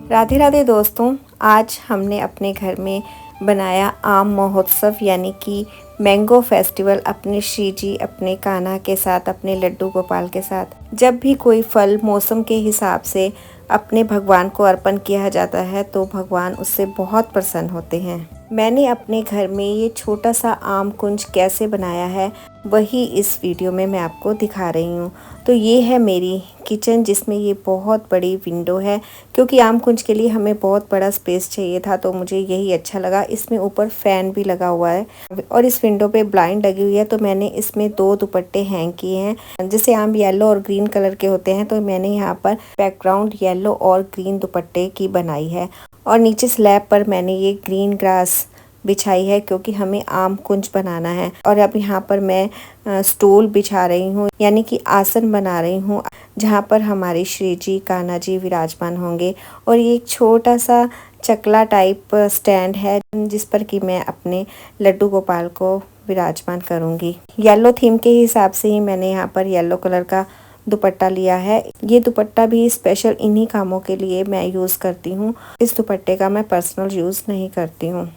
राधे राधे दोस्तों, आज हमने अपने घर में बनाया आम महोत्सव यानी कि मैंगो फेस्टिवल अपने श्री जी, अपने कान्हा के साथ, अपने लड्डू गोपाल के साथ। जब भी कोई फल मौसम के हिसाब से अपने भगवान को अर्पण किया जाता है तो भगवान उससे बहुत प्रसन्न होते हैं। मैंने अपने घर में ये छोटा सा आम कुंज कैसे बनाया है वही इस वीडियो में मैं आपको दिखा रही हूँ। तो ये है मेरी किचन जिसमें ये बहुत बड़ी विंडो है, क्योंकि आम कुंज के लिए हमें बहुत बड़ा स्पेस चाहिए था तो मुझे यही अच्छा लगा। इसमें ऊपर फैन भी लगा हुआ है और इस विंडो पे ब्लाइंड लगी हुई है। तो मैंने इसमें 2 दुपट्टे हैंग किए हैं। जैसे आम येलो और ग्रीन कलर के होते हैं तो मैंने यहाँ पर बैकग्राउंड येलो और ग्रीन दुपट्टे की बनाई है। और नीचे स्लैब पर मैंने ये ग्रीन ग्रास बिछाई है क्योंकि हमें आम कुंज बनाना है। और अब यहाँ पर मैं स्टूल बिछा रही हूँ यानी कि आसन बना रही हूँ जहाँ पर हमारे श्री जी कान्हा जी विराजमान होंगे। और ये एक छोटा सा चकला टाइप स्टैंड है जिस पर कि मैं अपने लड्डू गोपाल को विराजमान करूँगी। येलो थीम के हिसाब से ही मैंने यहाँ पर येलो कलर का दुपट्टा लिया है। ये दुपट्टा भी स्पेशल इन्हीं कामों के लिए मैं यूज़ करती हूँ। इस दुपट्टे का मैं पर्सनल यूज़ नहीं करती हूँ।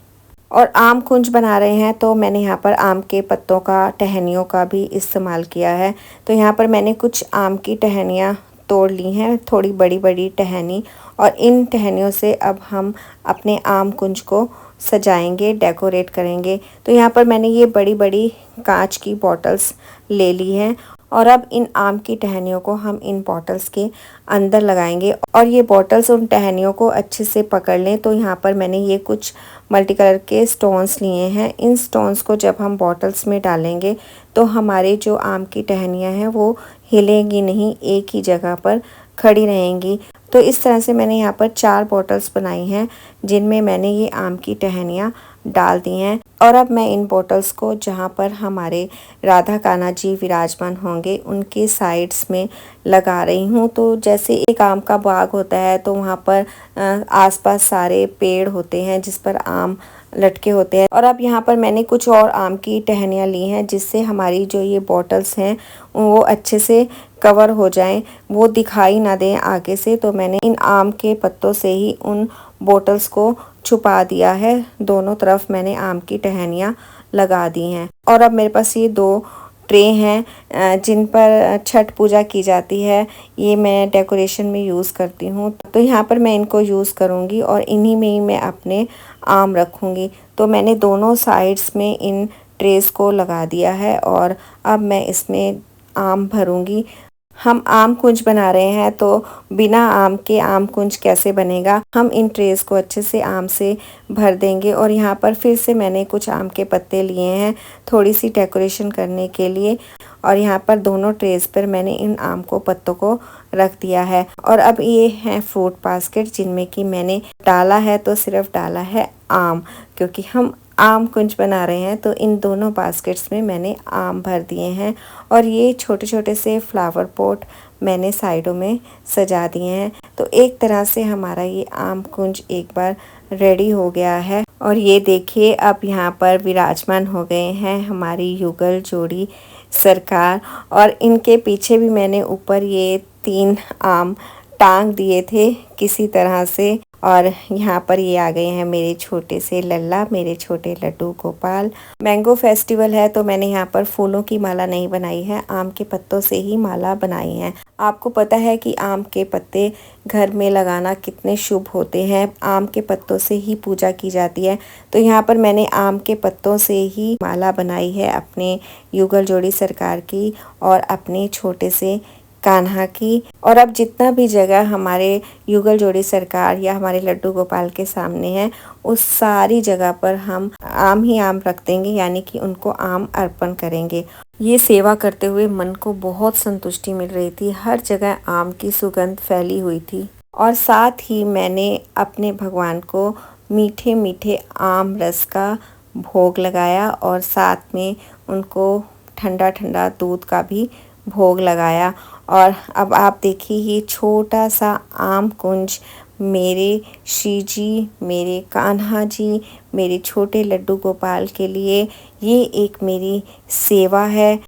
और आम कुंज बना रहे हैं तो मैंने यहाँ पर आम के पत्तों का, टहनियों का भी इस्तेमाल किया है। तो यहाँ पर मैंने कुछ आम की टहनियाँ तोड़ ली हैं, थोड़ी बड़ी बड़ी टहनी, और इन टहनियों से अब हम अपने आम कुंज को सजाएंगे, डेकोरेट करेंगे। तो यहाँ पर मैंने ये बड़ी बड़ी कांच की बॉटल्स ले ली हैं और अब इन आम की टहनियों को हम इन बॉटल्स के अंदर लगाएंगे और ये बॉटल्स उन टहनियों को अच्छे से पकड़ लें। तो यहाँ पर मैंने ये कुछ मल्टी कलर के स्टोन्स लिए हैं। इन स्टोन्स को जब हम बॉटल्स में डालेंगे तो हमारे जो आम की टहनियाँ हैं वो हिलेंगी नहीं, एक ही जगह पर खड़ी रहेंगी। तो इस तरह से मैंने यहाँ पर 4 बॉटल्स बनाई हैं जिनमें मैंने ये आम की टहनियाँ डाल दी हैं। और अब मैं इन बॉटल्स को जहाँ पर हमारे राधा कान्हा जी विराजमान होंगे उनके साइड्स में लगा रही हूँ। तो जैसे एक आम का बाग होता है तो वहाँ पर आसपास सारे पेड़ होते हैं जिस पर आम लटके होते हैं। और अब यहाँ पर मैंने कुछ और आम की टहनियाँ ली हैं जिससे हमारी जो ये बॉटल्स हैं वो अच्छे से कवर हो जाएं, वो दिखाई ना दें आगे से। तो मैंने इन आम के पत्तों से ही उन बॉटल्स को छुपा दिया है। दोनों तरफ मैंने आम की टहनियाँ लगा दी हैं। और अब मेरे पास ये 2 ट्रे हैं जिन पर छठ पूजा की जाती है। ये मैं डेकोरेशन में यूज़ करती हूँ तो यहाँ पर मैं इनको यूज़ करूँगी और इन्हीं में ही मैं अपने आम रखूँगी। तो मैंने दोनों साइड्स में इन ट्रेस को लगा दिया है और अब मैं इसमें आम भरूँगी। हम आम कुंज बना रहे हैं तो बिना आम के आम कुंज कैसे बनेगा। हम इन ट्रेस को अच्छे से आम से भर देंगे। और यहाँ पर फिर से मैंने कुछ आम के पत्ते लिए हैं थोड़ी सी डेकोरेशन करने के लिए। और यहाँ पर दोनों ट्रेस पर मैंने इन आम को पत्तों को रख दिया है। और अब ये हैं फ्रूट बास्केट जिनमें कि मैंने डाला है तो सिर्फ डाला है आम, क्योंकि हम आम कुंज बना रहे हैं। तो इन दोनों बास्केट्स में मैंने आम भर दिए हैं। और ये छोटे छोटे से फ्लावर पॉट मैंने साइडों में सजा दिए हैं। तो एक तरह से हमारा ये आम कुंज एक बार रेडी हो गया है। और ये देखिए अब यहाँ पर विराजमान हो गए हैं हमारी युगल जोड़ी सरकार। और इनके पीछे भी मैंने ऊपर ये 3 आम टांग दिए थे किसी तरह से। और यहाँ पर ये आ गए हैं मेरे छोटे से लल्ला, मेरे छोटे लड्डू गोपाल। मैंगो फेस्टिवल है तो मैंने यहाँ पर फूलों की माला नहीं बनाई है, आम के पत्तों से ही माला बनाई है। आपको पता है कि आम के पत्ते घर में लगाना कितने शुभ होते हैं, आम के पत्तों से ही पूजा की जाती है। तो यहाँ पर मैंने आम के पत्तों से ही माला बनाई है अपने युगल जोड़ी सरकार की और अपने छोटे से कान्हा की। और अब जितना भी जगह हमारे युगल जोड़ी सरकार या हमारे लड्डू गोपाल के सामने है उस सारी जगह पर हम आम ही आम रख देंगे, यानी कि उनको आम अर्पण करेंगे। ये सेवा करते हुए मन को बहुत संतुष्टि मिल रही थी। हर जगह आम की सुगंध फैली हुई थी। और साथ ही मैंने अपने भगवान को मीठे मीठे आम रस का भोग लगाया और साथ में उनको ठंडा ठंडा दूध का भी भोग लगाया। और अब आप देखिए ये छोटा सा आम कुंज मेरे श्री जी, मेरे कान्हा जी, मेरे छोटे लड्डू गोपाल के लिए ये एक मेरी सेवा है,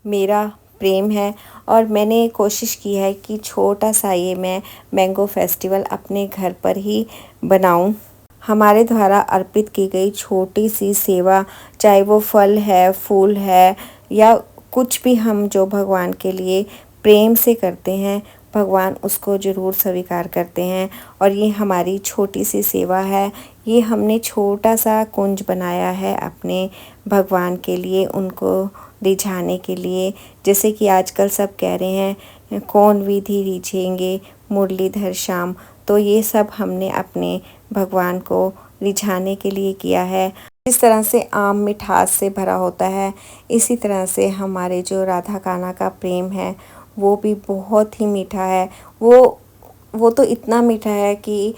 मेरा प्रेम है। और मैंने कोशिश की है कि छोटा सा ये मैं मैंगो फेस्टिवल अपने घर पर ही बनाऊं। हमारे द्वारा अर्पित की गई छोटी सी सेवा, चाहे वो फल है, फूल है या कुछ भी हम जो भगवान के लिए प्रेम से करते हैं, भगवान उसको ज़रूर स्वीकार करते हैं। और ये हमारी छोटी सी सेवा है। ये हमने छोटा सा कुंज बनाया है अपने भगवान के लिए, उनको रिझाने के लिए। जैसे कि आजकल सब कह रहे हैं कौन विधि रिझेंगे मुरलीधर श्याम, तो ये सब हमने अपने भगवान को रिझाने के लिए किया है। इस तरह से आम मिठास से भरा होता है, इसी तरह से हमारे जो राधा कान्हा का प्रेम है वो भी बहुत ही मीठा है। वो तो इतना मीठा है कि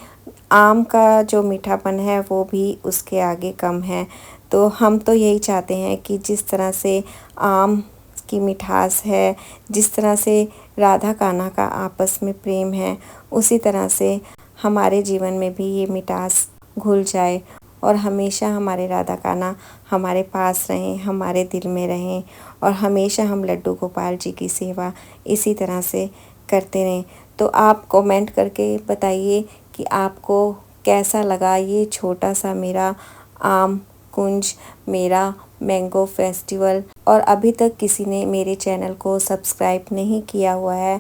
आम का जो मीठापन है वो भी उसके आगे कम है। तो हम तो यही चाहते हैं कि जिस तरह से आम की मिठास है, जिस तरह से राधा कान्हा का आपस में प्रेम है, उसी तरह से हमारे जीवन में भी ये मिठास घुल जाए और हमेशा हमारे राधा कान्हा हमारे पास रहें, हमारे दिल में रहें और हमेशा हम लड्डू गोपाल जी की सेवा इसी तरह से करते रहें। तो आप कमेंट करके बताइए कि आपको कैसा लगा ये छोटा सा मेरा आम कुंज, मेरा मैंगो फेस्टिवल। और अभी तक किसी ने मेरे चैनल को सब्सक्राइब नहीं किया हुआ है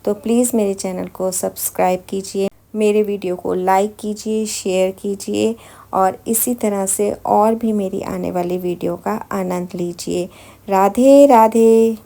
तो प्लीज़ मेरे चैनल को सब्सक्राइब कीजिए, मेरे वीडियो को लाइक कीजिए, शेयर कीजिए और इसी तरह से और भी मेरी आने वाली वीडियो का आनंद लीजिए। राधे राधे।